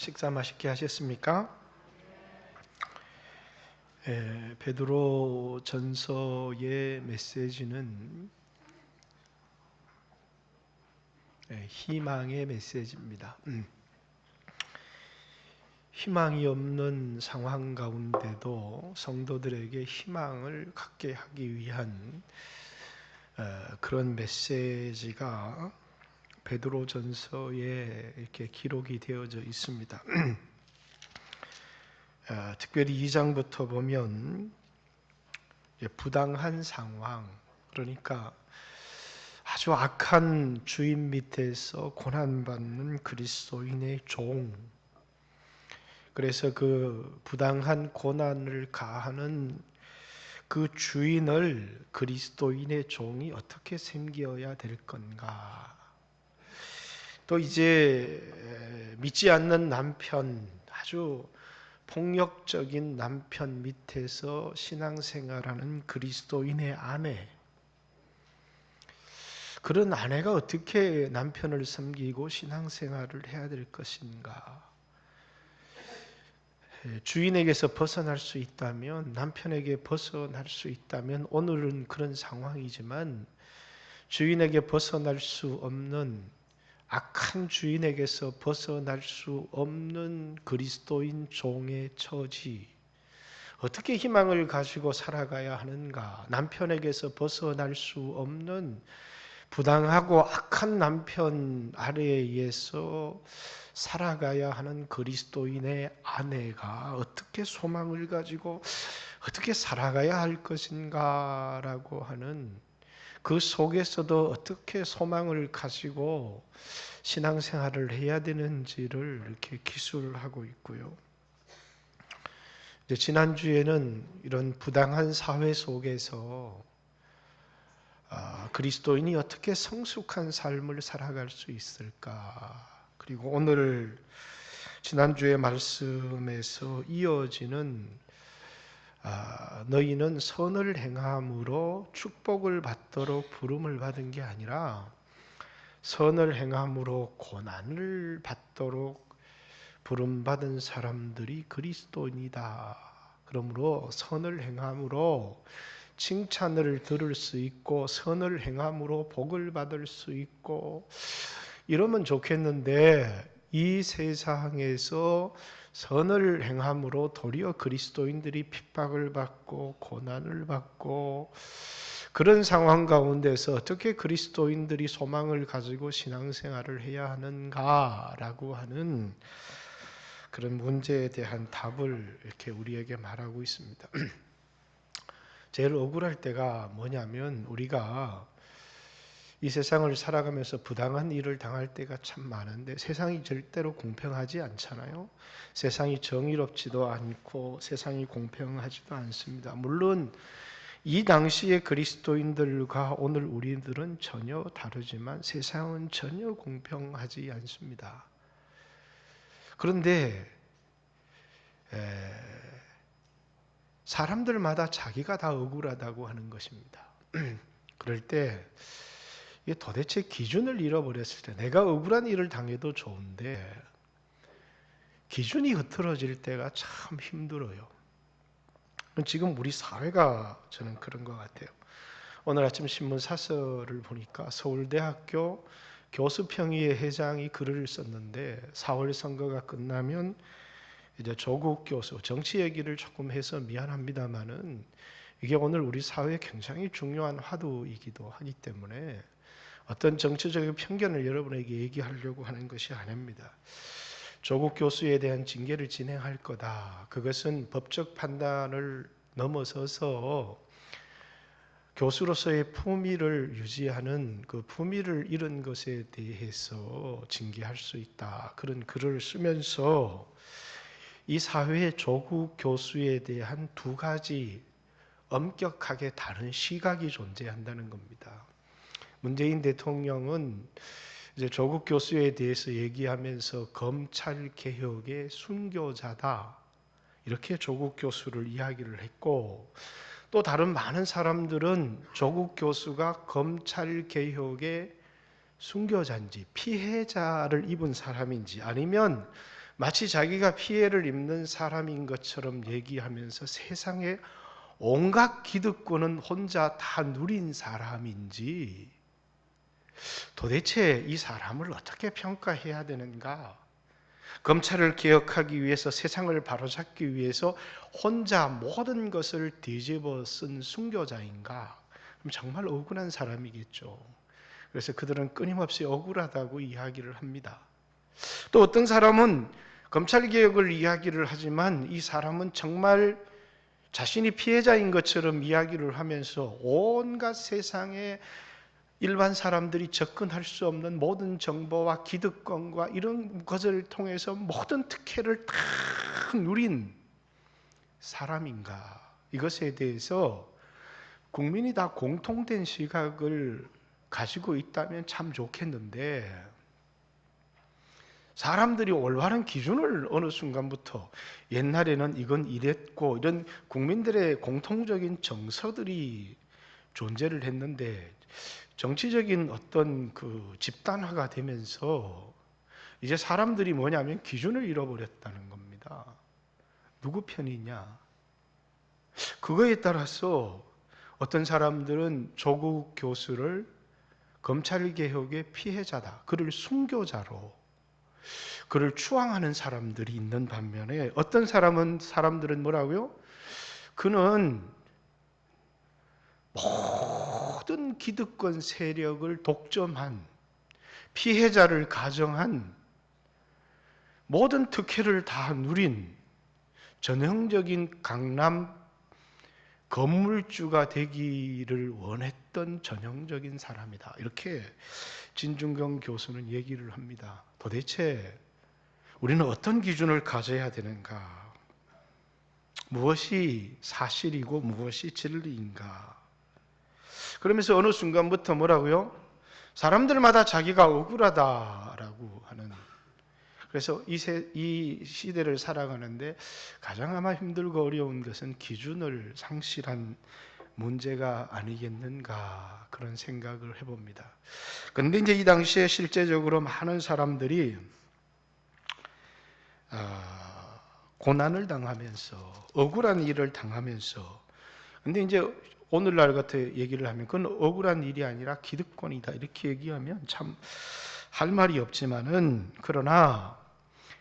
식사 맛있게 하셨습니까? 베드로 전서의 메시지는 희망의 메시지입니다. 희망이 없는 상황 가운데도 성도들에게 희망을 갖게 하기 위한 그런 메시지가 베드로 전서에 이렇게 기록이 되어져 있습니다. 특별히 2장부터 보면 부당한 상황, 그러니까 아주 악한 주인 밑에서 고난받는 그리스도인의 종, 그래서 그 부당한 고난을 가하는 그 주인을 그리스도인의 종이 어떻게 섬겨야 될 건가, 또 이제 믿지 않는 남편, 아주 폭력적인 남편 밑에서 신앙생활하는 그리스도인의 아내, 그런 아내가 어떻게 남편을 섬기고 신앙생활을 해야 될 것인가. 주인에게서 벗어날 수 있다면, 남편에게 벗어날 수 있다면, 오늘은 그런 상황이지만 주인에게 벗어날 수 없는, 악한 주인에게서 벗어날 수 없는 그리스도인 종의 처지, 어떻게 희망을 가지고 살아가야 하는가. 남편에게서 벗어날 수 없는 부당하고 악한 남편 아래에 의해서 살아가야 하는 그리스도인의 아내가 어떻게 소망을 가지고 어떻게 살아가야 할 것인가라고 하는, 그 속에서도 어떻게 소망을 가지고 신앙생활을 해야 되는지를 이렇게 기술하고 있고요. 지난주에는 이런 부당한 사회 속에서 그리스도인이 어떻게 성숙한 삶을 살아갈 수 있을까, 그리고 오늘 지난주의 말씀에서 이어지는 너희는 선을 행함으로 축복을 받도록 부름을 받은 게 아니라 선을 행함으로 고난을 받도록 부름받은 사람들이 그리스도인이다. 그러므로 선을 행함으로 칭찬을 들을 수 있고 선을 행함으로 복을 받을 수 있고 이러면 좋겠는데, 이 세상에서 선을 행함으로 도리어 그리스도인들이 핍박을 받고 고난을 받고, 그런 상황 가운데서 어떻게 그리스도인들이 소망을 가지고 신앙생활을 해야 하는가라고 하는 그런 문제에 대한 답을 이렇게 우리에게 말하고 있습니다. 제일 억울할 때가 뭐냐면, 우리가 이 세상을 살아가면서 부당한 일을 당할 때가 참 많은데 세상이 절대로 공평하지 않잖아요. 세상이 정의롭지도 않고 세상이 공평하지도 않습니다. 물론 이 당시의 그리스도인들과 오늘 우리들은 전혀 다르지만 세상은 전혀 공평하지 않습니다. 그런데 사람들마다 자기가 다 억울하다고 하는 것입니다. 그럴 때 이게 도대체 기준을 잃어버렸을 때, 내가 억울한 일을 당해도 좋은데 기준이 흐트러질 때가 참 힘들어요. 지금 우리 사회가 저는 그런 것 같아요. 오늘 아침 신문 사설을 보니까 서울대학교 교수평의회 회장이 글을 썼는데, 4월 선거가 끝나면 이제 조국 교수, 정치 얘기를 조금 해서 미안합니다만은 이게 오늘 우리 사회에 굉장히 중요한 화두이기도 하기 때문에 어떤 정치적인 편견을 여러분에게 얘기하려고 하는 것이 아닙니다. 조국 교수에 대한 징계를 진행할 거다. 그것은 법적 판단을 넘어서서 교수로서의 품위를 유지하는, 그 품위를 잃은 것에 대해서 징계할 수 있다. 그런 글을 쓰면서 이 사회의 조국 교수에 대한 두 가지 엄격하게 다른 시각이 존재한다는 겁니다. 문재인 대통령은 이제 조국 교수에 대해서 얘기하면서 검찰 개혁의 순교자다, 이렇게 조국 교수를 이야기를 했고, 또 다른 많은 사람들은 조국 교수가 검찰 개혁의 순교자인지 피해자를 입은 사람인지, 아니면 마치 자기가 피해를 입는 사람인 것처럼 얘기하면서 세상에 온갖 기득권은 혼자 다 누린 사람인지 도대체 이 사람을 어떻게 평가해야 되는가? 검찰을 개혁하기 위해서 세상을 바로잡기 위해서 혼자 모든 것을 뒤집어 쓴 순교자인가? 그럼 정말 억울한 사람이겠죠. 그래서 그들은 끊임없이 억울하다고 이야기를 합니다. 또 어떤 사람은 검찰개혁을 이야기를 하지만 이 사람은 정말 자신이 피해자인 것처럼 이야기를 하면서 온갖 세상에 일반 사람들이 접근할 수 없는 모든 정보와 기득권과 이런 것을 통해서 모든 특혜를 다 누린 사람인가? 이것에 대해서 국민이 다 공통된 시각을 가지고 있다면 참 좋겠는데 사람들이 올바른 기준을 어느 순간부터 옛날에는 이건 이랬고 이런 국민들의 공통적인 정서들이 존재를 했는데 정치적인 어떤 그 집단화가 되면서 이제 사람들이 뭐냐면 기준을 잃어버렸다는 겁니다. 누구 편이냐? 그거에 따라서 어떤 사람들은 조국 교수를 검찰개혁의 피해자다. 그를 순교자로 그를 추앙하는 사람들이 있는 반면에 어떤 사람들은 뭐라고요? 그는 모든 기득권 세력을 독점한 피해자를 가정한 모든 특혜를 다 누린 전형적인 강남 건물주가 되기를 원했던 전형적인 사람이다. 이렇게 진중권 교수는 얘기를 합니다. 도대체 우리는 어떤 기준을 가져야 되는가? 무엇이 사실이고 무엇이 진리인가? 그러면서 어느 순간부터 뭐라고요? 사람들마다 자기가 억울하다라고 하는. 그래서 이 시대를 살아가는데 가장 아마 힘들고 어려운 것은 기준을 상실한 문제가 아니겠는가 그런 생각을 해봅니다. 그런데 이제 이 당시에 실제적으로 많은 사람들이 고난을 당하면서 억울한 일을 당하면서 근데 이제 오늘날 같은 얘기를 하면 그건 억울한 일이 아니라 기득권이다 이렇게 얘기하면 참 할 말이 없지만은 그러나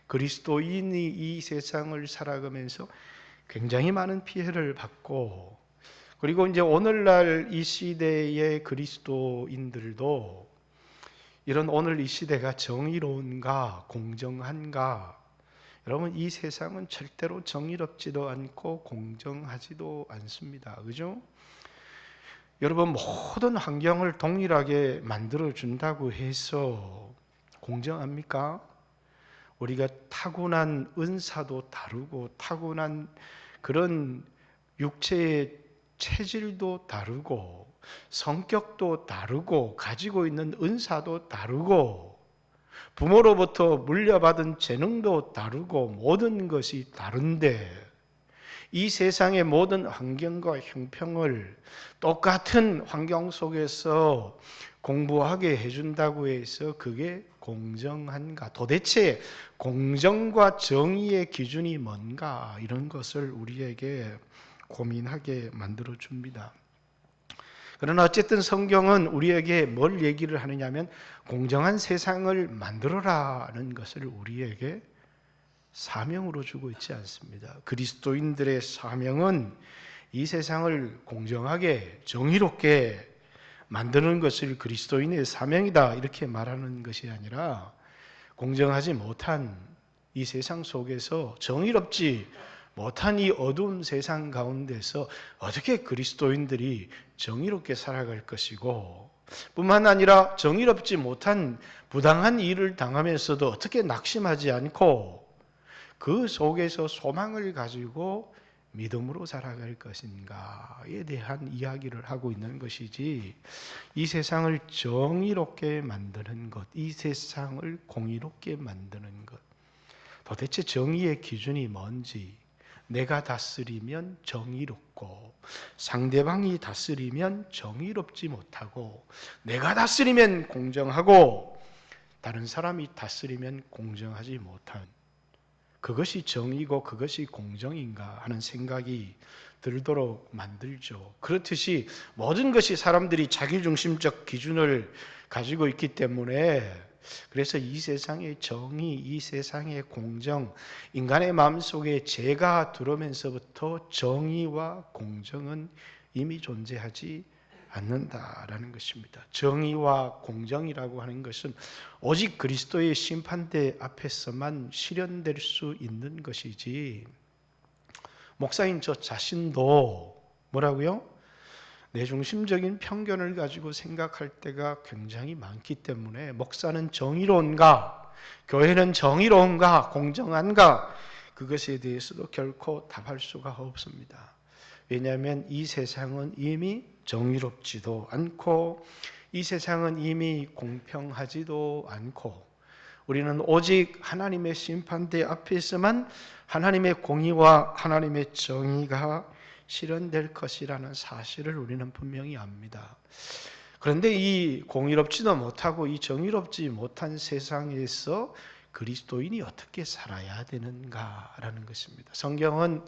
그리스도인이 이 세상을 살아가면서 굉장히 많은 피해를 받고 그리고 이제 오늘날 이 시대의 그리스도인들도 이런 오늘 이 시대가 정의로운가 공정한가 여러분 이 세상은 절대로 정의롭지도 않고 공정하지도 않습니다. 그죠? 여러분 모든 환경을 동일하게 만들어준다고 해서 공정합니까? 우리가 타고난 은사도 다르고 타고난 그런 육체의 체질도 다르고 성격도 다르고 가지고 있는 은사도 다르고 부모로부터 물려받은 재능도 다르고 모든 것이 다른데 이 세상의 모든 환경과 형평을 똑같은 환경 속에서 공부하게 해준다고 해서 그게 공정한가? 도대체 공정과 정의의 기준이 뭔가? 이런 것을 우리에게 고민하게 만들어 줍니다. 그러나 어쨌든 성경은 우리에게 뭘 얘기를 하느냐면 공정한 세상을 만들어라는 것을 우리에게 사명으로 주고 있지 않습니다. 그리스도인들의 사명은 이 세상을 공정하게 정의롭게 만드는 것을 그리스도인의 사명이다 이렇게 말하는 것이 아니라 공정하지 못한 이 세상 속에서 정의롭지 못한 이 어두운 세상 가운데서 어떻게 그리스도인들이 정의롭게 살아갈 것이고 뿐만 아니라 정의롭지 못한 부당한 일을 당하면서도 어떻게 낙심하지 않고 그 속에서 소망을 가지고 믿음으로 살아갈 것인가에 대한 이야기를 하고 있는 것이지 이 세상을 정의롭게 만드는 것, 이 세상을 공의롭게 만드는 것 도대체 정의의 기준이 뭔지 내가 다스리면 정의롭고 상대방이 다스리면 정의롭지 못하고 내가 다스리면 공정하고 다른 사람이 다스리면 공정하지 못한 그것이 정의고 그것이 공정인가 하는 생각이 들도록 만들죠. 그렇듯이 모든 것이 사람들이 자기중심적 기준을 가지고 있기 때문에 그래서 이 세상의 정의, 이 세상의 공정, 인간의 마음속에 죄가 들어오면서부터 정의와 공정은 이미 존재하지 않는다라는 것입니다. 정의와 공정이라고 하는 것은 오직 그리스도의 심판대 앞에서만 실현될 수 있는 것이지, 목사인 저 자신도 뭐라고요? 내중심적인 편견을 가지고 생각할 때가 굉장히 많기 때문에 목사는 정의로운가, 교회는 정의로운가, 공정한가, 그것에 대해서도 결코 답할 수가 없습니다. 왜냐하면 이 세상은 이미 정의롭지도 않고 이 세상은 이미 공평하지도 않고 우리는 오직 하나님의 심판대 앞에서만 하나님의 공의와 하나님의 정의가 실현될 것이라는 사실을 우리는 분명히 압니다. 그런데 이 공의롭지도 못하고 이 정의롭지 못한 세상에서 그리스도인이 어떻게 살아야 되는가라는 것입니다. 성경은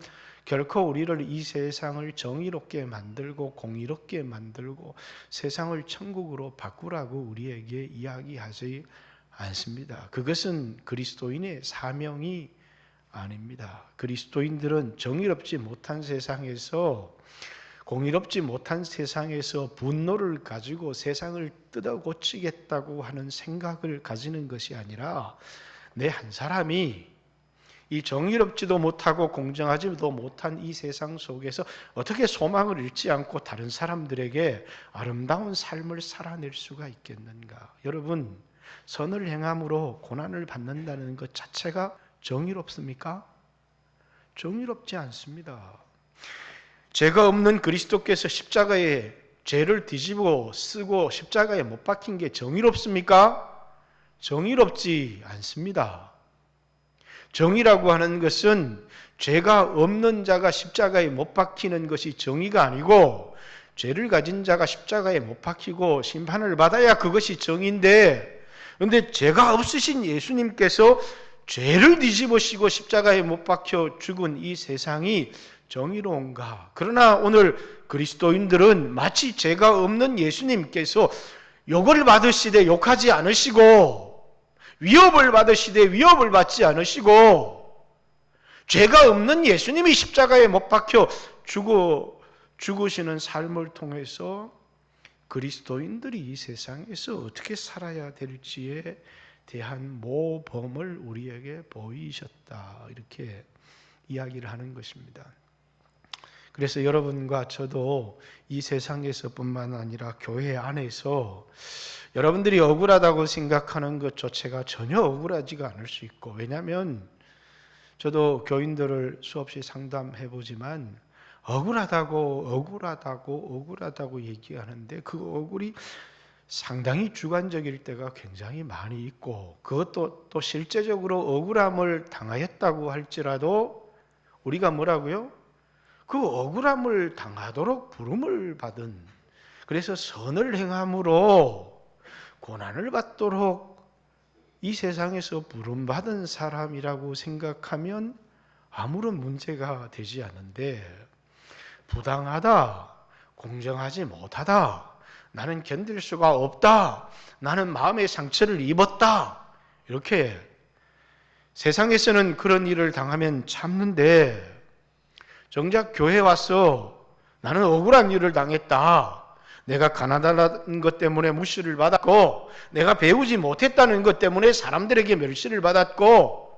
결코 우리를 이 세상을 정의롭게 만들고 공의롭게 만들고 세상을 천국으로 바꾸라고 우리에게 이야기하지 않습니다. 그것은 그리스도인의 사명이 아닙니다. 그리스도인들은 정의롭지 못한 세상에서, 공의롭지 못한 세상에서 분노를 가지고 세상을 뜯어 고치겠다고 하는 생각을 가지는 것이 아니라 내 한 사람이 이 정의롭지도 못하고 공정하지도 못한 이 세상 속에서 어떻게 소망을 잃지 않고 다른 사람들에게 아름다운 삶을 살아낼 수가 있겠는가. 여러분, 선을 행함으로 고난을 받는다는 것 자체가 정의롭습니까? 정의롭지 않습니다. 죄가 없는 그리스도께서 십자가에 죄를 뒤집어 쓰고 십자가에 못 박힌 게 정의롭습니까? 정의롭지 않습니다. 정의라고 하는 것은 죄가 없는 자가 십자가에 못 박히는 것이 정의가 아니고 죄를 가진 자가 십자가에 못 박히고 심판을 받아야 그것이 정의인데, 그런데 죄가 없으신 예수님께서 죄를 뒤집으시고 십자가에 못 박혀 죽은 이 세상이 정의로운가? 그러나 오늘 그리스도인들은 마치 죄가 없는 예수님께서 욕을 받으시되 욕하지 않으시고 위협을 받으시되 위협을 받지 않으시고 죄가 없는 예수님이 십자가에 못 박혀 죽으시는 삶을 통해서 그리스도인들이 이 세상에서 어떻게 살아야 될지에 대한 모범을 우리에게 보이셨다, 이렇게 이야기를 하는 것입니다. 그래서 여러분과 저도 이 세상에서뿐만 아니라 교회 안에서 여러분들이 억울하다고 생각하는 것 자체가 전혀 억울하지가 않을 수 있고, 왜냐하면 저도 교인들을 수없이 상담해 보지만 억울하다고 얘기하는데 그 억울이 상당히 주관적일 때가 굉장히 많이 있고, 그것도 또 실제적으로 억울함을 당하였다고 할지라도 우리가 뭐라고요? 그 억울함을 당하도록 부름을 받은, 그래서 선을 행함으로 고난을 받도록 이 세상에서 부름받은 사람이라고 생각하면 아무런 문제가 되지 않는데, 부당하다, 공정하지 못하다, 나는 견딜 수가 없다, 나는 마음의 상처를 입었다, 이렇게 세상에서는 그런 일을 당하면 참는데, 정작 교회에 와서 나는 억울한 일을 당했다, 내가 가난하다는 것 때문에 무시를 받았고 내가 배우지 못했다는 것 때문에 사람들에게 멸시를 받았고,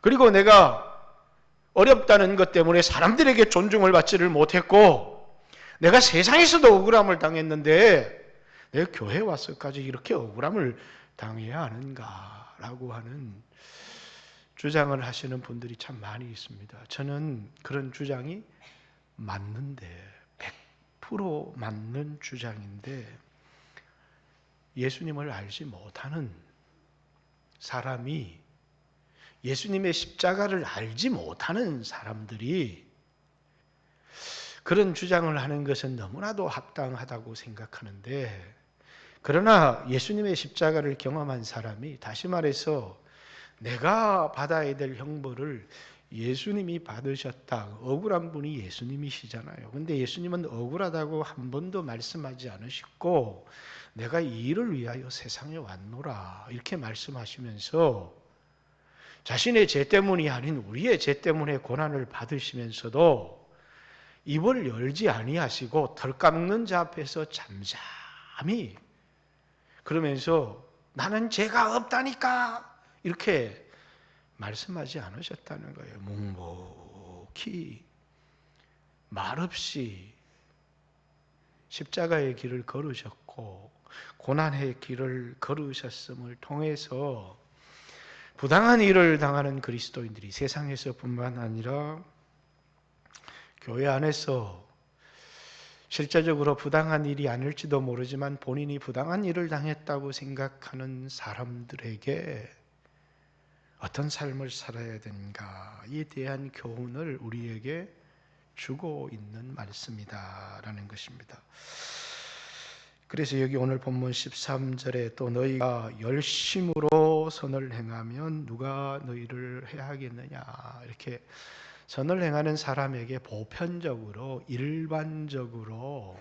그리고 내가 어렵다는 것 때문에 사람들에게 존중을 받지를 못했고, 내가 세상에서도 억울함을 당했는데 내가 교회에 와서까지 이렇게 억울함을 당해야 하는가라고 하는 주장을 하시는 분들이 참 많이 있습니다. 저는 그런 주장이 맞는데, 100% 맞는 주장인데, 예수님을 알지 못하는 사람이, 예수님의 십자가를 알지 못하는 사람들이 그런 주장을 하는 것은 너무나도 합당하다고 생각하는데, 그러나 예수님의 십자가를 경험한 사람이, 다시 말해서 내가 받아야 될 형벌을 예수님이 받으셨다. 억울한 분이 예수님이시잖아요. 근데 예수님은 억울하다고 한 번도 말씀하지 않으시고 내가 이 일을 위하여 세상에 왔노라 이렇게 말씀하시면서 자신의 죄 때문이 아닌 우리의 죄 때문에 고난을 받으시면서도 입을 열지 아니하시고 덜 깎는 자 앞에서 잠잠히 그러면서 나는 죄가 없다니까 이렇게 말씀하지 않으셨다는 거예요. 묵묵히 말없이 십자가의 길을 걸으셨고 고난의 길을 걸으셨음을 통해서 부당한 일을 당하는 그리스도인들이 세상에서뿐만 아니라 교회 안에서 실제적으로 부당한 일이 아닐지도 모르지만 본인이 부당한 일을 당했다고 생각하는 사람들에게 어떤 삶을 살아야 되는가에 대한 교훈을 우리에게 주고 있는 말씀이다라는 것입니다. 그래서 여기 오늘 본문 13절에 또 너희가 열심으로 선을 행하면 누가 너희를 해하겠느냐 이렇게 선을 행하는 사람에게 보편적으로 일반적으로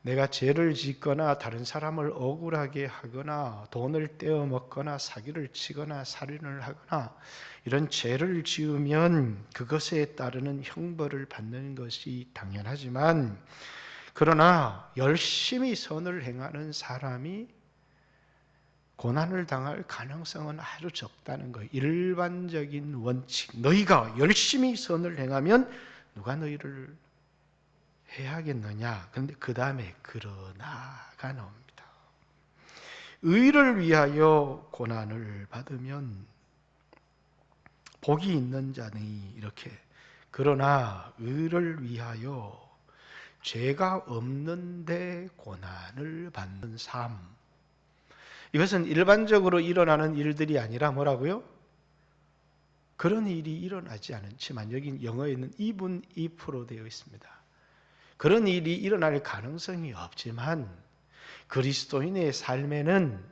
내가 죄를 짓거나 다른 사람을 억울하게 하거나 돈을 떼어 먹거나 사기를 치거나 살인을 하거나 이런 죄를 지으면 그것에 따르는 형벌을 받는 것이 당연하지만 그러나 열심히 선을 행하는 사람이 고난을 당할 가능성은 아주 적다는 거예요. 일반적인 원칙. 너희가 열심히 선을 행하면 누가 너희를 해야겠느냐. 그런데 그 다음에 그러나가 나옵니다. 의를 위하여 고난을 받으면 복이 있는 자니 이렇게 그러나 의를 위하여 죄가 없는데 고난을 받는 삶. 이것은 일반적으로 일어나는 일들이 아니라 뭐라고요? 그런 일이 일어나지 않지만 여기 영어에는 even if로 되어 있습니다. 그런 일이 일어날 가능성이 없지만 그리스도인의 삶에는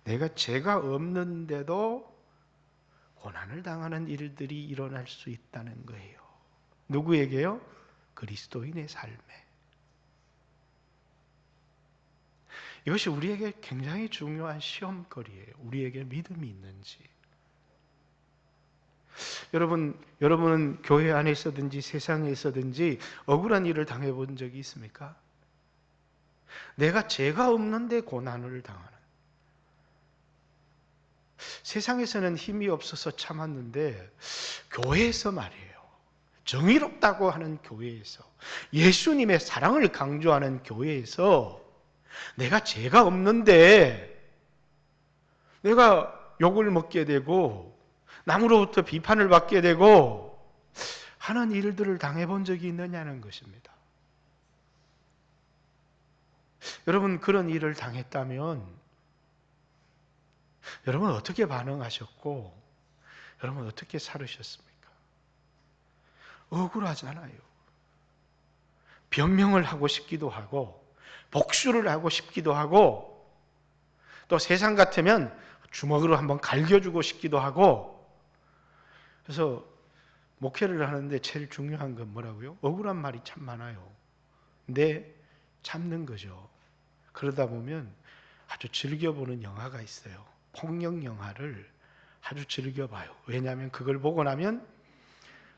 내가 죄가 없는데도 고난을 당하는 일들이 일어날 수 있다는 거예요. 누구에게요? 그리스도인의 삶에. 이것이 우리에게 굉장히 중요한 시험거리예요. 우리에게 믿음이 있는지. 여러분은 교회 안에 있어든지 세상에 있어든지 억울한 일을 당해본 적이 있습니까? 내가 죄가 없는데 고난을 당하는. 세상에서는 힘이 없어서 참았는데 교회에서 말이에요. 정의롭다고 하는 교회에서 예수님의 사랑을 강조하는 교회에서 내가 죄가 없는데 내가 욕을 먹게 되고 남으로부터 비판을 받게 되고 하는 일들을 당해본 적이 있느냐는 것입니다. 여러분 그런 일을 당했다면 여러분 어떻게 반응하셨고 여러분 어떻게 살으셨습니까? 억울하잖아요. 변명을 하고 싶기도 하고 복수를 하고 싶기도 하고 또 세상 같으면 주먹으로 한번 갈겨주고 싶기도 하고 그래서 목회를 하는데 제일 중요한 건 뭐라고요? 억울한 말이 참 많아요. 근데 참는 거죠. 그러다 보면 아주 즐겨보는 영화가 있어요. 폭력 영화를 아주 즐겨봐요. 왜냐하면 그걸 보고 나면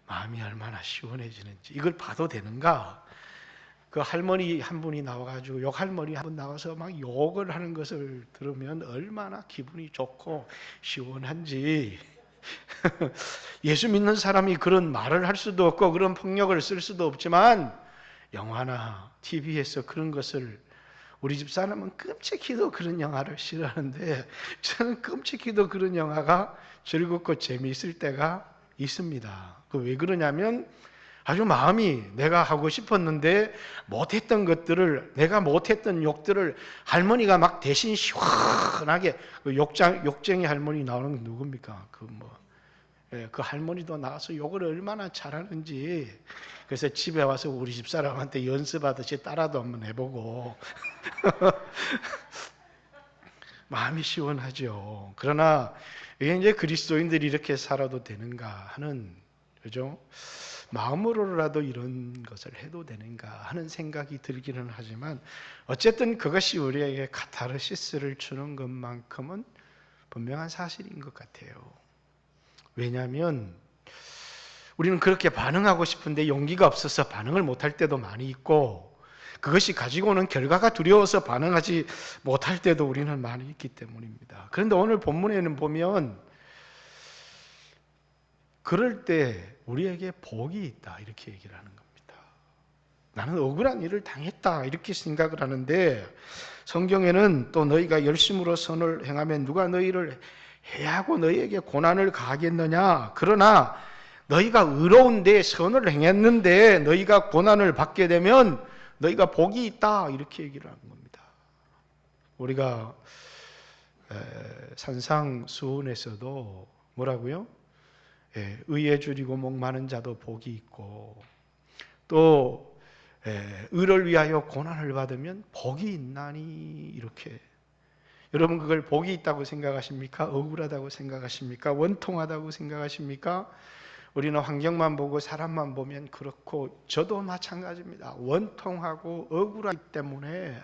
마음이 얼마나 시원해지는지 이걸 봐도 되는가? 그 할머니 한 분이 나와가지고 욕할머니 한 분 나와서 막 욕을 하는 것을 들으면 얼마나 기분이 좋고 시원한지 예수 믿는 사람이 그런 말을 할 수도 없고 그런 폭력을 쓸 수도 없지만 영화나 TV에서 그런 것을 우리 집 사람은 끔찍히도 그런 영화를 싫어하는데 저는 끔찍히도 그런 영화가 즐겁고 재미있을 때가 있습니다. 그 왜 그러냐면 아주 마음이 내가 하고 싶었는데 못했던 것들을 내가 못했던 욕들을 할머니가 막 대신 시원하게 그 욕쟁이 할머니 나오는 건 누굽니까? 그 할머니도 나와서 욕을 얼마나 잘하는지 그래서 집에 와서 우리 집사람한테 연습하듯이 따라도 한번 해보고 마음이 시원하죠. 그러나 이게 이제 그리스도인들이 이렇게 살아도 되는가 하는, 그죠? 마음으로라도 이런 것을 해도 되는가 하는 생각이 들기는 하지만, 어쨌든 그것이 우리에게 카타르시스를 주는 것만큼은 분명한 사실인 것 같아요. 왜냐하면 우리는 그렇게 반응하고 싶은데 용기가 없어서 반응을 못할 때도 많이 있고, 그것이 가지고 오는 결과가 두려워서 반응하지 못할 때도 우리는 많이 있기 때문입니다. 그런데 오늘 본문에는 보면 그럴 때 우리에게 복이 있다 이렇게 얘기를 하는 겁니다. 나는 억울한 일을 당했다 이렇게 생각을 하는데, 성경에는 또 너희가 열심으로 선을 행하면 누가 너희를 해하고 너희에게 고난을 가하겠느냐, 그러나 너희가 의로운데 선을 행했는데 너희가 고난을 받게 되면 너희가 복이 있다 이렇게 얘기를 하는 겁니다. 우리가 산상수훈에서도 뭐라고요? 의에 줄이고 목 마른 자도 복이 있고, 또 의를 위하여 고난을 받으면 복이 있나니, 이렇게. 여러분 그걸 복이 있다고 생각하십니까? 억울하다고 생각하십니까? 원통하다고 생각하십니까? 우리는 환경만 보고 사람만 보면 그렇고, 저도 마찬가지입니다. 원통하고 억울하기 때문에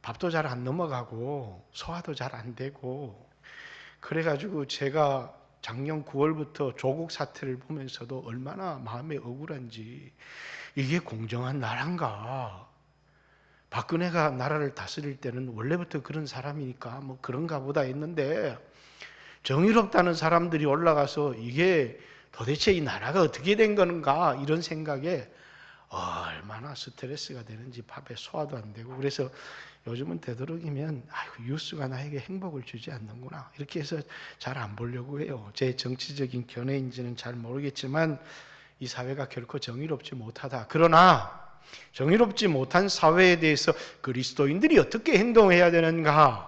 밥도 잘 안 넘어가고 소화도 잘 안 되고, 그래가지고 제가 작년 9월부터 조국 사태를 보면서도 얼마나 마음이 억울한지, 이게 공정한 나라인가? 박근혜가 나라를 다스릴 때는 원래부터 그런 사람이니까 뭐 그런가 보다 했는데, 정의롭다는 사람들이 올라가서 이게 도대체 이 나라가 어떻게 된 건가 이런 생각에 얼마나 스트레스가 되는지 밥에 소화도 안 되고, 그래서 요즘은 되도록이면 아이고 뉴스가 나에게 행복을 주지 않는구나 이렇게 해서 잘 안 보려고 해요. 제 정치적인 견해인지는 잘 모르겠지만 이 사회가 결코 정의롭지 못하다. 그러나 정의롭지 못한 사회에 대해서 그리스도인들이 어떻게 행동해야 되는가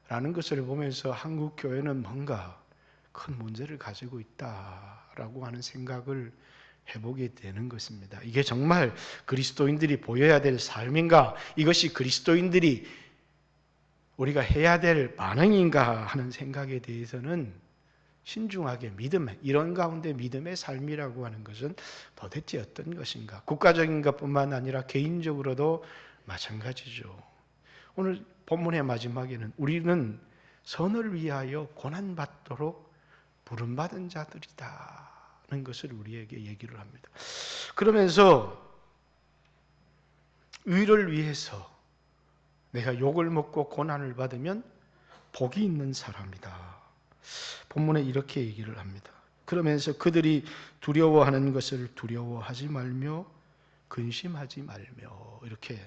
라는 것을 보면서 한국 교회는 뭔가 큰 문제를 가지고 있다라고 하는 생각을 해보게 되는 것입니다. 이게 정말 그리스도인들이 보여야 될 삶인가? 이것이 그리스도인들이 우리가 해야 될 반응인가 하는 생각에 대해서는 신중하게 이런 가운데 믿음의 삶이라고 하는 것은 도대체 어떤 것인가? 국가적인 것뿐만 아니라 개인적으로도 마찬가지죠. 오늘 본문의 마지막에는 우리는 선을 위하여 고난받도록 부름받은 자들이다는 것을 우리에게 얘기를 합니다. 그러면서 의를 위해서 내가 욕을 먹고 고난을 받으면 복이 있는 사람이다. 본문에 이렇게 얘기를 합니다. 그러면서 그들이 두려워하는 것을 두려워하지 말며 근심하지 말며, 이렇게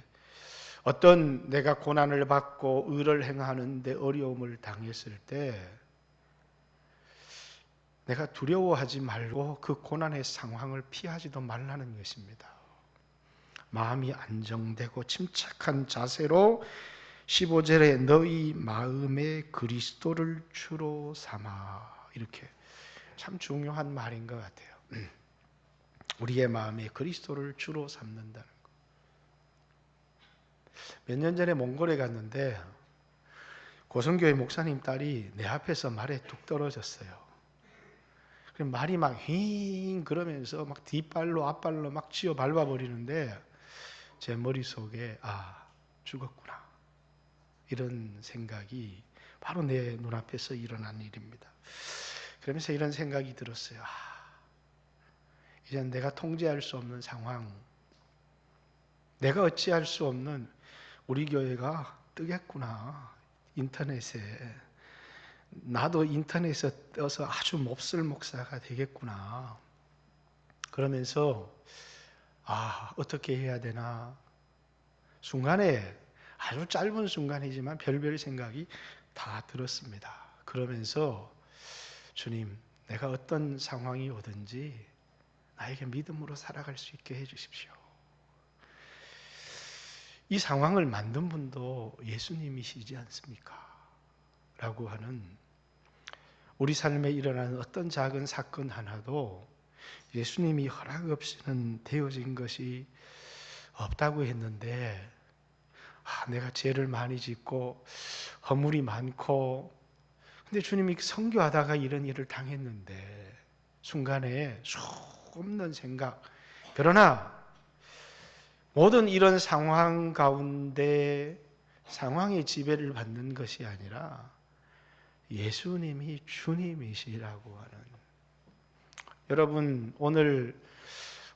어떤 내가 고난을 받고 의를 행하는데 어려움을 당했을 때 내가 두려워하지 말고 그 고난의 상황을 피하지도 말라는 것입니다. 마음이 안정되고 침착한 자세로 15절에 너희 마음에 그리스도를 주로 삼아, 이렇게 참 중요한 말인 것 같아요. 우리의 마음에 그리스도를 주로 삼는다는 것. 몇 년 전에 몽골에 갔는데 고성교회 목사님 딸이 내 앞에서 말에 뚝 떨어졌어요. 말이 막 힝 그러면서 막 뒷발로 앞발로 막 쥐어 밟아버리는데 제 머릿속에 죽었구나 이런 생각이 바로 내 눈앞에서 일어난 일입니다. 그러면서 이런 생각이 들었어요. 이제 내가 통제할 수 없는 상황, 내가 어찌할 수 없는, 우리 교회가 뜨겠구나. 인터넷에 나도 인터넷에 떠서 아주 몹쓸 목사가 되겠구나. 그러면서 어떻게 해야 되나. 순간에, 아주 짧은 순간이지만 별별 생각이 다 들었습니다. 그러면서 주님, 내가 어떤 상황이 오든지 나에게 믿음으로 살아갈 수 있게 해주십시오. 이 상황을 만든 분도 예수님이시지 않습니까? 라고 하는, 우리 삶에 일어나는 어떤 작은 사건 하나도 예수님이 허락 없이는 되어진 것이 없다고 했는데, 내가 죄를 많이 짓고 허물이 많고 근데 주님이 선교하다가 이런 일을 당했는데 순간에 수없는 생각. 그러나 모든 이런 상황 가운데 상황의 지배를 받는 것이 아니라 예수님이 주님이시라고 하는. 여러분, 오늘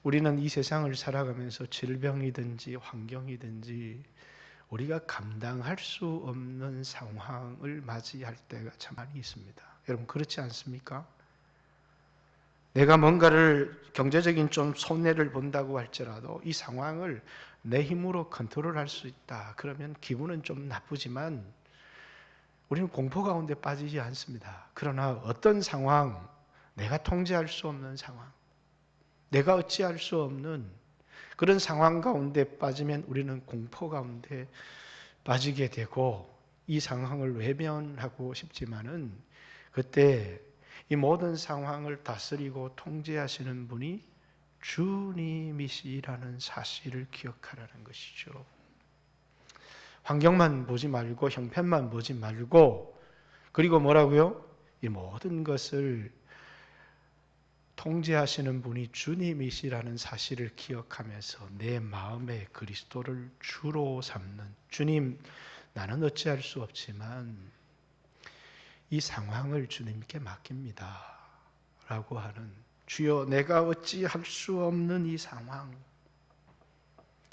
우리는 이 세상을 살아가면서 질병이든지 환경이든지 우리가 감당할 수 없는 상황을 맞이할 때가 참 많이 있습니다. 여러분, 그렇지 않습니까? 내가 뭔가를 경제적인 좀 손해를 본다고 할지라도 이 상황을 내 힘으로 컨트롤할 수 있다. 그러면 기분은 좀 나쁘지만 우리는 공포 가운데 빠지지 않습니다. 그러나 어떤 상황, 내가 통제할 수 없는 상황, 내가 어찌할 수 없는 그런 상황 가운데 빠지면 우리는 공포 가운데 빠지게 되고 이 상황을 외면하고 싶지만은 그때 이 모든 상황을 다스리고 통제하시는 분이 주님이시라는 사실을 기억하라는 것이죠. 환경만 보지 말고 형편만 보지 말고 그리고 뭐라고요? 이 모든 것을 통제하시는 분이 주님이시라는 사실을 기억하면서 내 마음에 그리스도를 주로 삼는 주님, 나는 어찌할 수 없지만 이 상황을 주님께 맡깁니다 라고 하는 주여 내가 어찌할 수 없는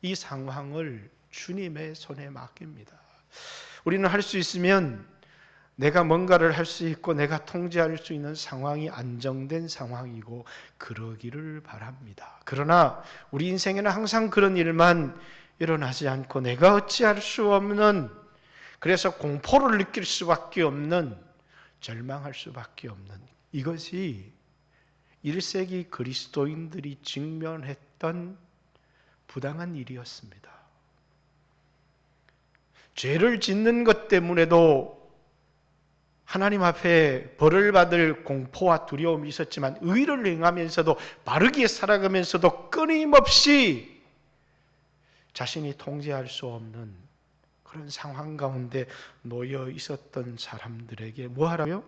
이 상황을 주님의 손에 맡깁니다. 우리는 할 수 있으면 내가 뭔가를 할 수 있고 내가 통제할 수 있는 상황이 안정된 상황이고 그러기를 바랍니다. 그러나 우리 인생에는 항상 그런 일만 일어나지 않고 내가 어찌할 수 없는 그래서 공포를 느낄 수밖에 없는 절망할 수밖에 없는 이것이 1세기 그리스도인들이 직면했던 부당한 일이었습니다. 죄를 짓는 것 때문에도 하나님 앞에 벌을 받을 공포와 두려움이 있었지만 의를 행하면서도 바르게 살아가면서도 끊임없이 자신이 통제할 수 없는 그런 상황 가운데 놓여 있었던 사람들에게 뭐 하라고요?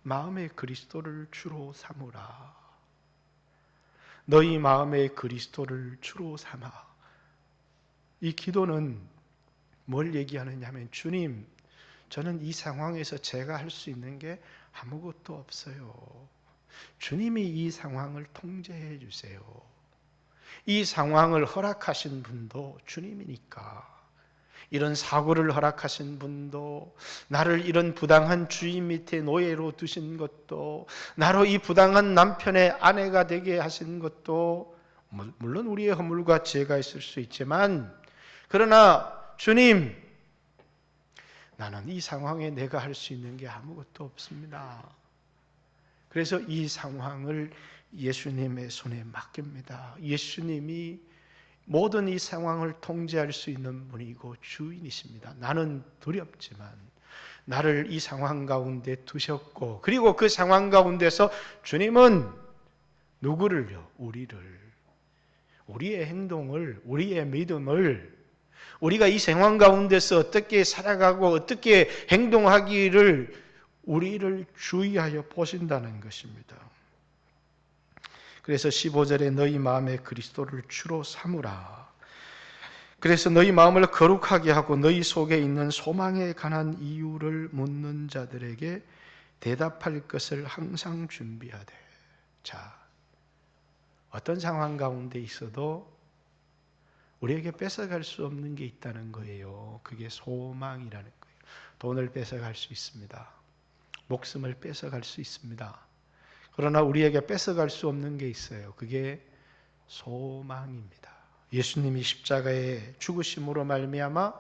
마음의 그리스도를 주로 삼으라. 너희 마음의 그리스도를 주로 삼아. 이 기도는 뭘 얘기하느냐 하면 주님, 저는 이 상황에서 제가 할 수 있는 게 아무것도 없어요. 주님이 이 상황을 통제해 주세요. 이 상황을 허락하신 분도 주님이니까. 이런 사고를 허락하신 분도, 나를 이런 부당한 주인 밑에 노예로 두신 것도, 나로 이 부당한 남편의 아내가 되게 하신 것도, 물론 우리의 허물과 죄가 있을 수 있지만, 그러나 주님, 나는 이 상황에 내가 할 수 있는 게 아무것도 없습니다. 그래서 이 상황을 예수님의 손에 맡깁니다. 예수님이 모든 이 상황을 통제할 수 있는 분이고 주인이십니다. 나는 두렵지만 나를 이 상황 가운데 두셨고 그리고 그 상황 가운데서 주님은 누구를요? 우리의 행동을, 우리의 믿음을 우리가 이 상황 가운데서 어떻게 살아가고 어떻게 행동하기를 우리를 주의하여 보신다는 것입니다. 그래서 15절에 너희 마음에 그리스도를 주로 삼으라. 그래서 너희 마음을 거룩하게 하고 너희 속에 있는 소망에 관한 이유를 묻는 자들에게 대답할 것을 항상 준비하되. 자, 어떤 상황 가운데 있어도 우리에게 뺏어갈 수 없는 게 있다는 거예요. 그게 소망이라는 거예요. 돈을 뺏어갈 수 있습니다. 목숨을 뺏어갈 수 있습니다. 그러나 우리에게 뺏어갈 수 없는 게 있어요. 그게 소망입니다. 예수님이 십자가에 죽으심으로 말미암아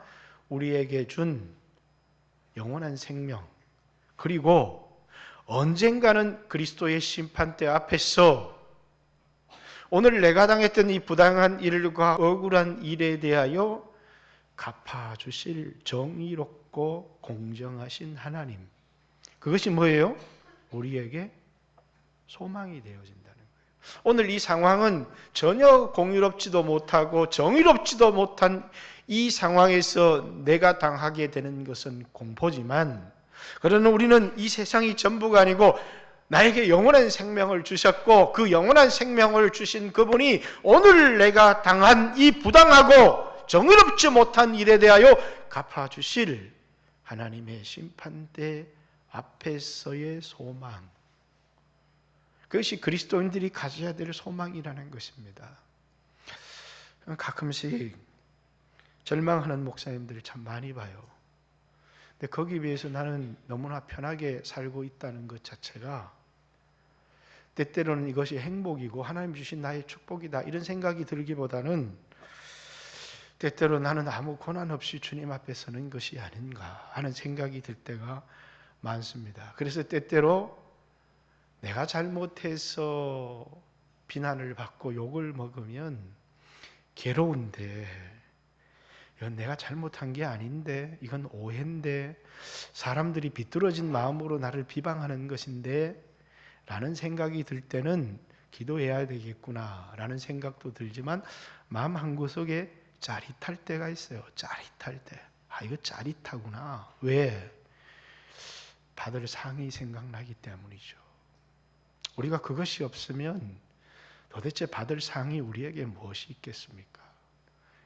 우리에게 준 영원한 생명, 그리고 언젠가는 그리스도의 심판대 앞에서 오늘 내가 당했던 이 부당한 일과 억울한 일에 대하여 갚아주실 정의롭고 공정하신 하나님, 그것이 뭐예요? 우리에게 소망이 되어진다는 거예요. 오늘 이 상황은 전혀 공의롭지도 못하고 정의롭지도 못한 이 상황에서 내가 당하게 되는 것은 공포지만 그러나 우리는 이 세상이 전부가 아니고 나에게 영원한 생명을 주셨고 그 영원한 생명을 주신 그분이 오늘 내가 당한 이 부당하고 정의롭지 못한 일에 대하여 갚아주실 하나님의 심판대 앞에서의 소망, 그것이 그리스도인들이 가져야 될 소망이라는 것입니다. 가끔씩 절망하는 목사님들을 참 많이 봐요. 근데 거기 비해서 나는 너무나 편하게 살고 있다는 것 자체가 때때로는 이것이 행복이고 하나님 주신 나의 축복이다 이런 생각이 들기보다는 때때로 나는 아무 고난 없이 주님 앞에 서는 것이 아닌가 하는 생각이 들 때가 많습니다. 그래서 때때로 내가 잘못해서 비난을 받고 욕을 먹으면 괴로운데 이건 내가 잘못한 게 아닌데 이건 오해인데 사람들이 비뚤어진 마음으로 나를 비방하는 것인데 라는 생각이 들 때는 기도해야 되겠구나 라는 생각도 들지만 마음 한구석에 짜릿할 때가 있어요. 짜릿할 때. 이거 짜릿하구나. 왜? 받을 상이 생각나기 때문이죠. 우리가 그것이 없으면 도대체 받을 상이 우리에게 무엇이 있겠습니까?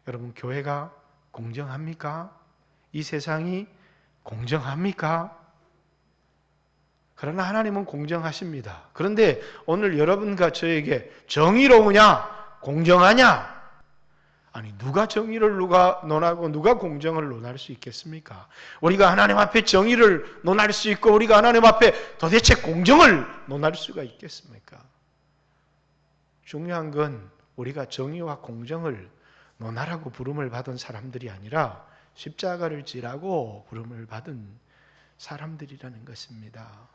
여러분, 교회가 공정합니까? 이 세상이 공정합니까? 그러나 하나님은 공정하십니다. 그런데 오늘 여러분과 저에게 정의로우냐? 공정하냐? 아니, 누가 정의를 누가 논하고 누가 공정을 논할 수 있겠습니까? 우리가 하나님 앞에 정의를 논할 수 있고 우리가 하나님 앞에 도대체 공정을 논할 수가 있겠습니까? 중요한 건 우리가 정의와 공정을 논하라고 부름을 받은 사람들이 아니라 십자가를 지라고 부름을 받은 사람들이라는 것입니다.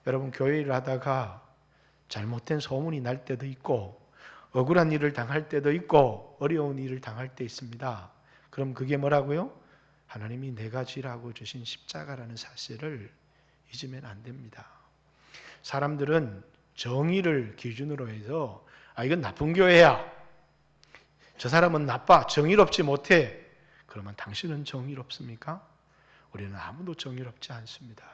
여러분, 교회 일을 하다가 잘못된 소문이 날 때도 있고 억울한 일을 당할 때도 있고 어려운 일을 당할 때 있습니다. 그럼 그게 뭐라고요? 하나님이 내가 지라고 주신 십자가라는 사실을 잊으면 안 됩니다. 사람들은 정의를 기준으로 해서 이건 나쁜 교회야. 저 사람은 나빠. 정의롭지 못해. 그러면 당신은 정의롭습니까? 우리는 아무도 정의롭지 않습니다.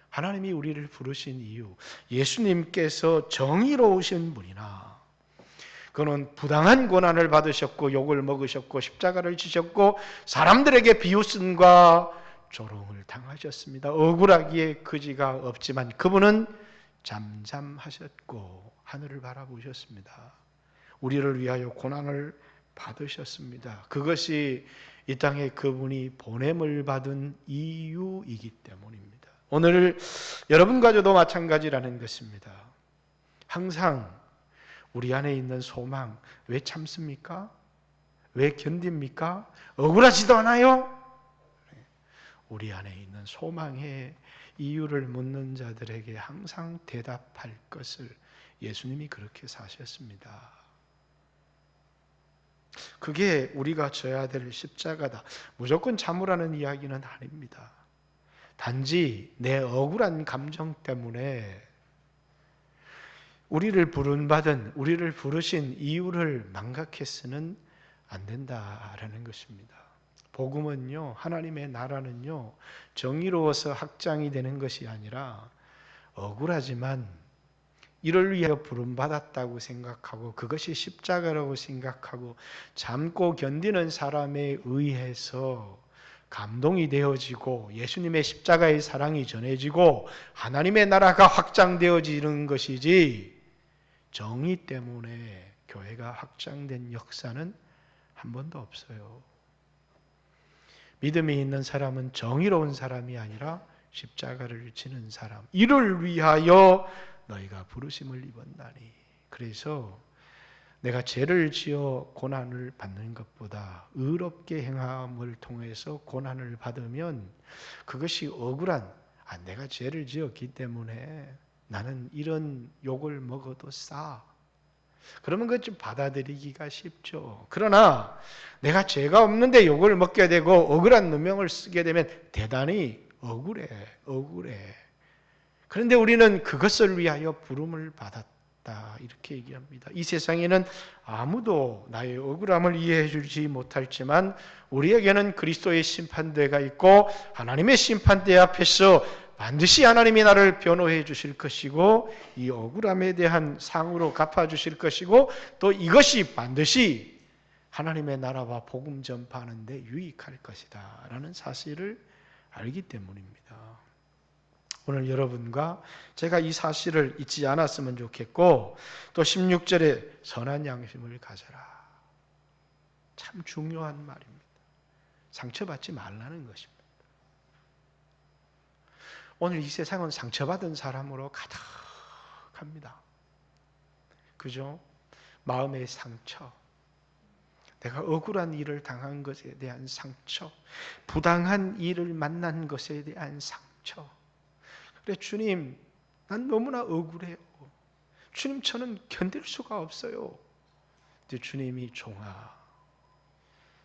하나님이 우리를 부르신 이유, 예수님께서 정의로우신 분이나 그는 부당한 고난을 받으셨고 욕을 먹으셨고 십자가를 지셨고 사람들에게 비웃음과 조롱을 당하셨습니다. 억울하기에 그지가 없지만 그분은 잠잠하셨고 하늘을 바라보셨습니다. 우리를 위하여 고난을 받으셨습니다. 그것이 이 땅에 그분이 보냄을 받은 이유이기 때문입니다. 오늘 여러분과 저도 마찬가지라는 것입니다. 항상 우리 안에 있는 소망, 왜 참습니까? 왜 견딥니까? 억울하지도 않아요? 우리 안에 있는 소망의 이유를 묻는 자들에게 항상 대답할 것을 예수님이 그렇게 사셨습니다. 그게 우리가 져야 될 십자가다. 무조건 참으라는 이야기는 아닙니다. 단지 내 억울한 감정 때문에 우리를 부름받은, 우리를 부르신 이유를 망각해서는 안 된다라는 것입니다. 복음은요, 하나님의 나라는요, 정의로워서 확장이 되는 것이 아니라 억울하지만 이를 위하여 부름받았다고 생각하고 그것이 십자가라고 생각하고 참고 견디는 사람에 의해서 감동이 되어지고 예수님의 십자가의 사랑이 전해지고 하나님의 나라가 확장되어지는 것이지, 정의 때문에 교회가 확장된 역사는 한 번도 없어요. 믿음이 있는 사람은 정의로운 사람이 아니라 십자가를 지는 사람, 이를 위하여 너희가 부르심을 입었나니. 그래서 내가 죄를 지어 고난을 받는 것보다 의롭게 행함을 통해서 고난을 받으면 그것이 억울한, 내가 죄를 지었기 때문에 나는 이런 욕을 먹어도 싸. 그러면 그것 좀 받아들이기가 쉽죠. 그러나 내가 죄가 없는데 욕을 먹게 되고 억울한 누명을 쓰게 되면 대단히 억울해. 그런데 우리는 그것을 위하여 부름을 받았다, 이렇게 얘기합니다. 이 세상에는 아무도 나의 억울함을 이해해 주지 못할지만 우리에게는 그리스도의 심판대가 있고 하나님의 심판대 앞에서 반드시 하나님이 나를 변호해 주실 것이고 이 억울함에 대한 상으로 갚아 주실 것이고 또 이것이 반드시 하나님의 나라와 복음 전파하는 데 유익할 것이다 라는 사실을 알기 때문입니다. 오늘 여러분과 제가 이 사실을 잊지 않았으면 좋겠고 또 16절에 선한 양심을 가져라. 참 중요한 말입니다. 상처받지 말라는 것입니다. 오늘 이 세상은 상처받은 사람으로 가득합니다. 그죠? 마음의 상처, 내가 억울한 일을 당한 것에 대한 상처, 부당한 일을 만난 것에 대한 상처. 그래, 주님, 난 너무나 억울해요. 주님, 저는 견딜 수가 없어요. 근데 주님이 종아,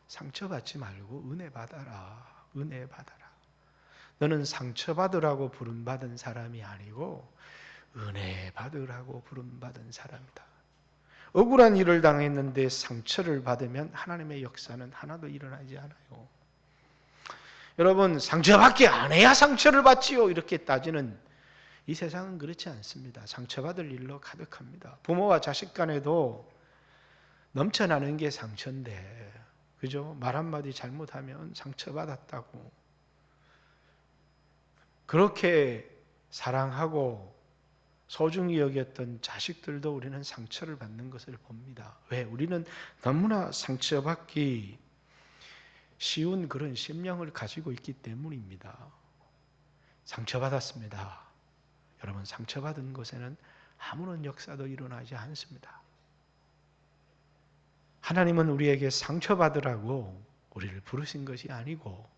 상처받지 말고 은혜 받아라. 은혜 받아라. 너는 상처받으라고 부름받은 사람이 아니고 은혜 받으라고 부름받은 사람이다. 억울한 일을 당했는데 상처를 받으면 하나님의 역사는 하나도 일어나지 않아요. 여러분, 상처받게 안 해야 상처를 받지요. 이렇게 따지는 이 세상은 그렇지 않습니다. 상처받을 일로 가득합니다. 부모와 자식 간에도 넘쳐나는 게 상처인데, 그죠? 말 한마디 잘못하면 상처받았다고. 그렇게 사랑하고 소중히 여겼던 자식들도 우리는 상처를 받는 것을 봅니다. 왜? 우리는 너무나 상처받기 쉬운 그런 심령을 가지고 있기 때문입니다. 상처받았습니다. 여러분, 상처받은 곳에는 아무런 역사도 일어나지 않습니다. 하나님은 우리에게 상처받으라고 우리를 부르신 것이 아니고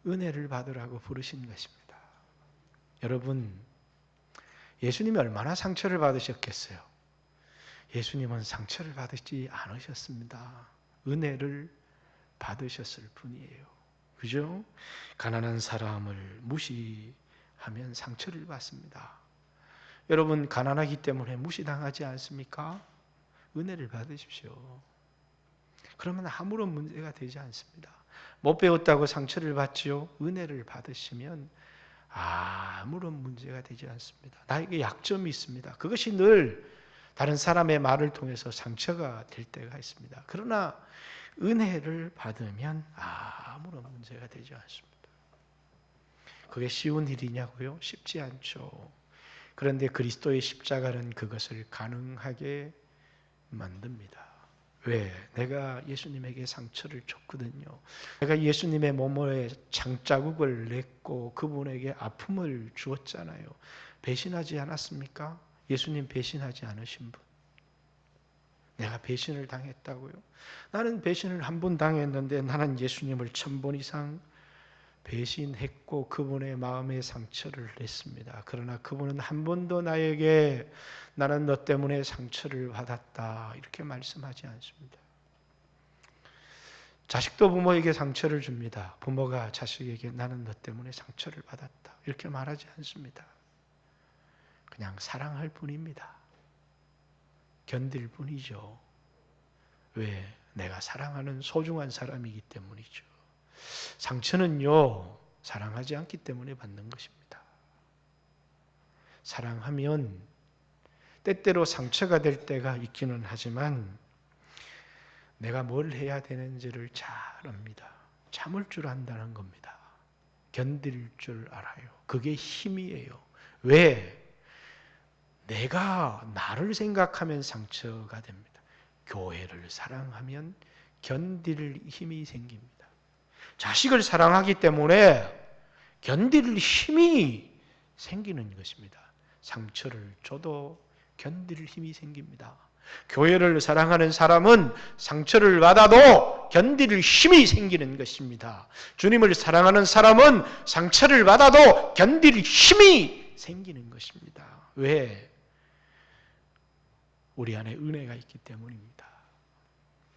은혜를 받으라고 부르신 것입니다. 여러분, 예수님이 얼마나 상처를 받으셨겠어요? 예수님은 상처를 받지 않으셨습니다. 은혜를 받으셨을 뿐이에요. 그죠? 가난한 사람을 무시하면 상처를 받습니다. 여러분, 가난하기 때문에 무시당하지 않습니까? 은혜를 받으십시오. 그러면 아무런 문제가 되지 않습니다. 못 배웠다고 상처를 받지요? 은혜를 받으시면 아무런 문제가 되지 않습니다. 나에게 약점이 있습니다. 그것이 늘 다른 사람의 말을 통해서 상처가 될 때가 있습니다. 그러나 은혜를 받으면 아무런 문제가 되지 않습니다. 그게 쉬운 일이냐고요? 쉽지 않죠. 그런데 그리스도의 십자가는 그것을 가능하게 만듭니다. 왜? 내가 예수님에게 상처를 줬거든요. 내가 예수님의 몸에 장자국을 냈고 그분에게 아픔을 주었잖아요. 배신하지 않았습니까? 예수님 배신하지 않으신 분. 내가 배신을 당했다고요? 나는 배신을 한 번 당했는데 나는 예수님을 1000번 이상 배신했고 그분의 마음에 상처를 냈습니다. 그러나 그분은 한 번도 나에게 나는 너 때문에 상처를 받았다 이렇게 말씀하지 않습니다. 자식도 부모에게 상처를 줍니다. 부모가 자식에게 나는 너 때문에 상처를 받았다 이렇게 말하지 않습니다. 그냥 사랑할 뿐입니다. 견딜 뿐이죠. 왜? 내가 사랑하는 소중한 사람이기 때문이죠. 상처는요, 사랑하지 않기 때문에 받는 것입니다. 사랑하면 때때로 상처가 될 때가 있기는 하지만 내가 뭘 해야 되는지를 잘 압니다. 참을 줄 안다는 겁니다. 견딜 줄 알아요. 그게 힘이에요. 왜? 내가 나를 생각하면 상처가 됩니다. 교회를 사랑하면 견딜 힘이 생깁니다. 자식을 사랑하기 때문에 견딜 힘이 생기는 것입니다. 상처를 줘도 견딜 힘이 생깁니다. 교회를 사랑하는 사람은 상처를 받아도 견딜 힘이 생기는 것입니다. 주님을 사랑하는 사람은 상처를 받아도 견딜 힘이 생기는 것입니다. 왜? 우리 안에 은혜가 있기 때문입니다.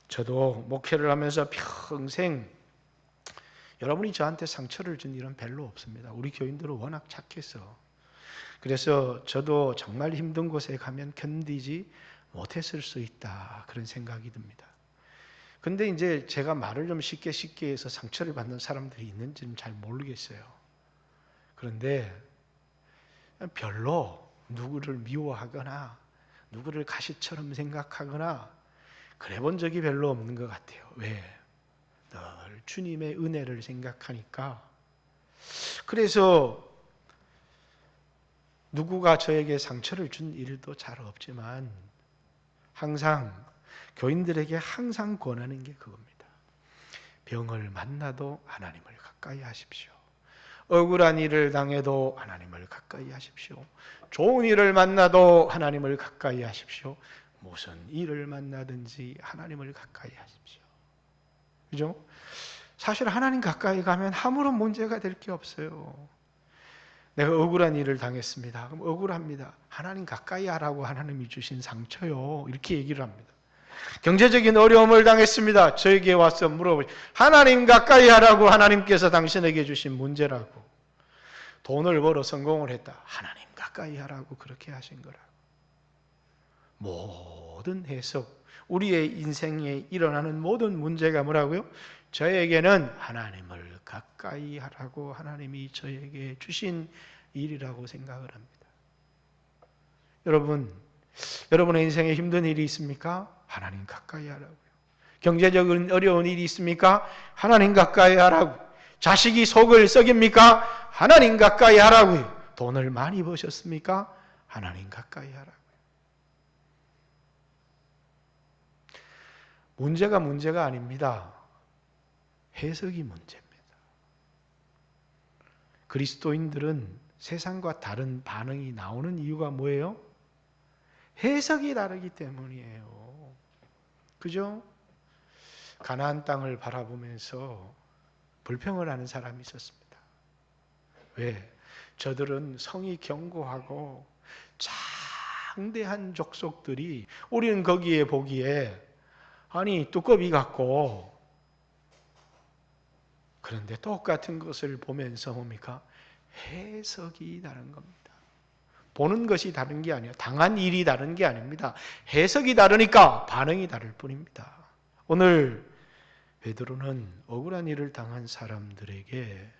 저도 목회를 하면서 평생 여러분이 저한테 상처를 준 일은 별로 없습니다. 우리 교인들은 워낙 착해서. 그래서 저도 정말 힘든 곳에 가면 견디지 못했을 수 있다. 그런 생각이 듭니다. 근데 이제 제가 말을 좀 쉽게 해서 상처를 받는 사람들이 있는지는 잘 모르겠어요. 그런데 별로 누구를 미워하거나 누구를 가시처럼 생각하거나 그래 본 적이 별로 없는 것 같아요. 왜? 늘 주님의 은혜를 생각하니까. 그래서 누구가 저에게 상처를 준 일도 잘 없지만 항상 교인들에게 항상 권하는 게 그겁니다. 병을 만나도 하나님을 가까이 하십시오. 억울한 일을 당해도 하나님을 가까이 하십시오. 좋은 일을 만나도 하나님을 가까이 하십시오. 무슨 일을 만나든지 하나님을 가까이 하십시오. 그죠? 사실 하나님 가까이 가면 아무런 문제가 될 게 없어요. 내가 억울한 일을 당했습니다. 그럼 억울합니다. 하나님 가까이 하라고 하나님이 주신 상처요. 이렇게 얘기를 합니다. 경제적인 어려움을 당했습니다. 저에게 와서 물어보죠. 하나님 가까이 하라고 하나님께서 당신에게 주신 문제라고. 돈을 벌어 성공을 했다. 하나님 가까이 하라고 그렇게 하신 거라고. 모든 해석, 우리의 인생에 일어나는 모든 문제가 뭐라고요? 저에게는 하나님을 가까이 하라고 하나님이 저에게 주신 일이라고 생각을 합니다. 여러분의 인생에 힘든 일이 있습니까? 하나님 가까이 하라고요. 경제적인 어려운 일이 있습니까? 하나님 가까이 하라고. 자식이 속을 썩입니까? 하나님 가까이 하라고요. 돈을 많이 버셨습니까? 하나님 가까이 하라고요. 문제가 아닙니다. 해석이 문제입니다. 그리스도인들은 세상과 다른 반응이 나오는 이유가 뭐예요? 해석이 다르기 때문이에요. 그죠? 가나안 땅을 바라보면서 불평을 하는 사람이 있었습니다. 왜? 저들은 성이 견고하고 장대한 족속들이 우리는 거기에 보기에 아니 두꺼비 같고 그런데 똑같은 것을 보면서 뭡니까? 해석이 다른 겁니다. 보는 것이 다른 게 아니에요. 당한 일이 다른 게 아닙니다. 해석이 다르니까 반응이 다를 뿐입니다. 오늘 베드로는 억울한 일을 당한 사람들에게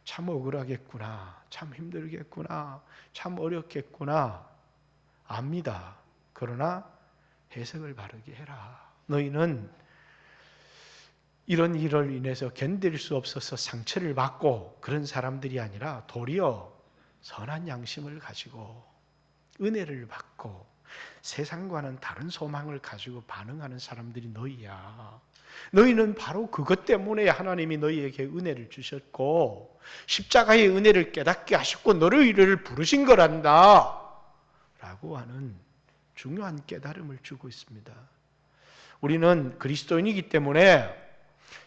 참 억울하겠구나, 참 힘들겠구나, 참 어렵겠구나 압니다. 그러나 해석을 바르게 해라. 너희는 이런 일을 인해서 견딜 수 없어서 상처를 받고 그런 사람들이 아니라 도리어 선한 양심을 가지고 은혜를 받고 세상과는 다른 소망을 가지고 반응하는 사람들이 너희야. 너희는 바로 그것 때문에 하나님이 너희에게 은혜를 주셨고 십자가의 은혜를 깨닫게 하셨고 너희를 부르신 거란다 라고 하는 중요한 깨달음을 주고 있습니다. 우리는 그리스도인이기 때문에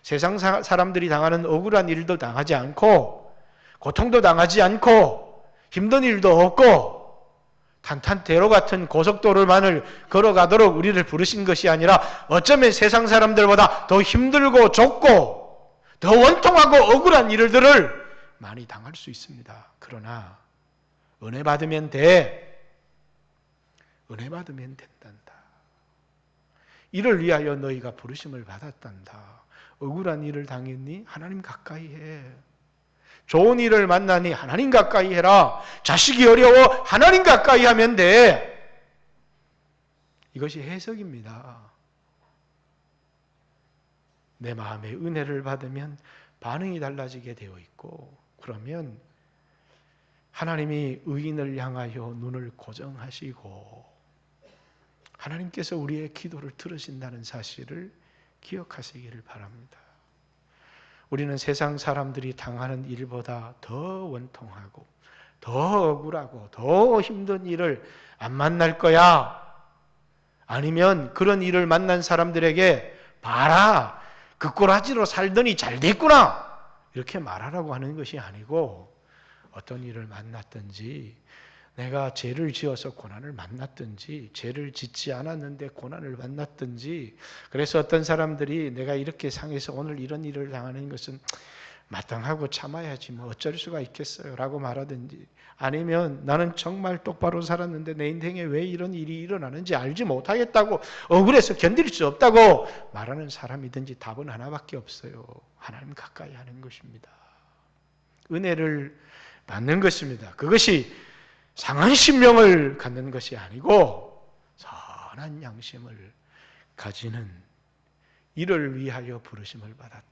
세상 사람들이 당하는 억울한 일도 당하지 않고 고통도 당하지 않고 힘든 일도 없고 탄탄대로 같은 고속도로만을 걸어가도록 우리를 부르신 것이 아니라 어쩌면 세상 사람들보다 더 힘들고 좁고 더 원통하고 억울한 일들을 많이 당할 수 있습니다. 그러나 은혜 받으면 돼. 은혜 받으면 된단다. 이를 위하여 너희가 부르심을 받았단다. 억울한 일을 당했니? 하나님 가까이 해. 좋은 일을 만나니 하나님 가까이 해라. 자식이 어려워 하나님 가까이 하면 돼. 이것이 해석입니다. 내 마음에 은혜를 받으면 반응이 달라지게 되어 있고 그러면 하나님이 의인을 향하여 눈을 고정하시고 하나님께서 우리의 기도를 들으신다는 사실을 기억하시기를 바랍니다. 우리는 세상 사람들이 당하는 일보다 더 원통하고 더 억울하고 더 힘든 일을 안 만날 거야. 아니면 그런 일을 만난 사람들에게 봐라. 그 꼬라지로 살더니 잘 됐구나. 이렇게 말하라고 하는 것이 아니고 어떤 일을 만났든지 내가 죄를 지어서 고난을 만났든지 죄를 짓지 않았는데 고난을 만났든지 그래서 어떤 사람들이 내가 이렇게 상해서 오늘 이런 일을 당하는 것은 마땅하고 참아야지 뭐 어쩔 수가 있겠어요 라고 말하든지 아니면 나는 정말 똑바로 살았는데 내 인생에 왜 이런 일이 일어나는지 알지 못하겠다고 억울해서 견딜 수 없다고 말하는 사람이든지 답은 하나밖에 없어요. 하나님 가까이 하는 것입니다. 은혜를 받는 것입니다. 그것이 상한 신명을 갖는 것이 아니고 선한 양심을 가지는 이를 위하여 부르심을 받았다.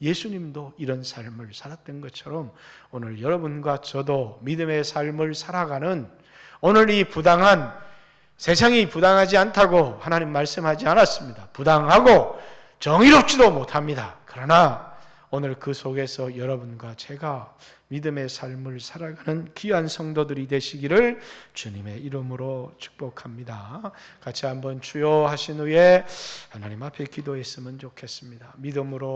예수님도 이런 삶을 살았던 것처럼 오늘 여러분과 저도 믿음의 삶을 살아가는 오늘 이 부당한 세상이 부당하지 않다고 하나님 말씀하지 않았습니다. 부당하고 정의롭지도 못합니다. 그러나 오늘 그 속에서 여러분과 제가 믿음의 삶을 살아가는 귀한 성도들이 되시기를 주님의 이름으로 축복합니다. 같이 한번 주여 하신 후에 하나님 앞에 기도했으면 좋겠습니다. 믿음으로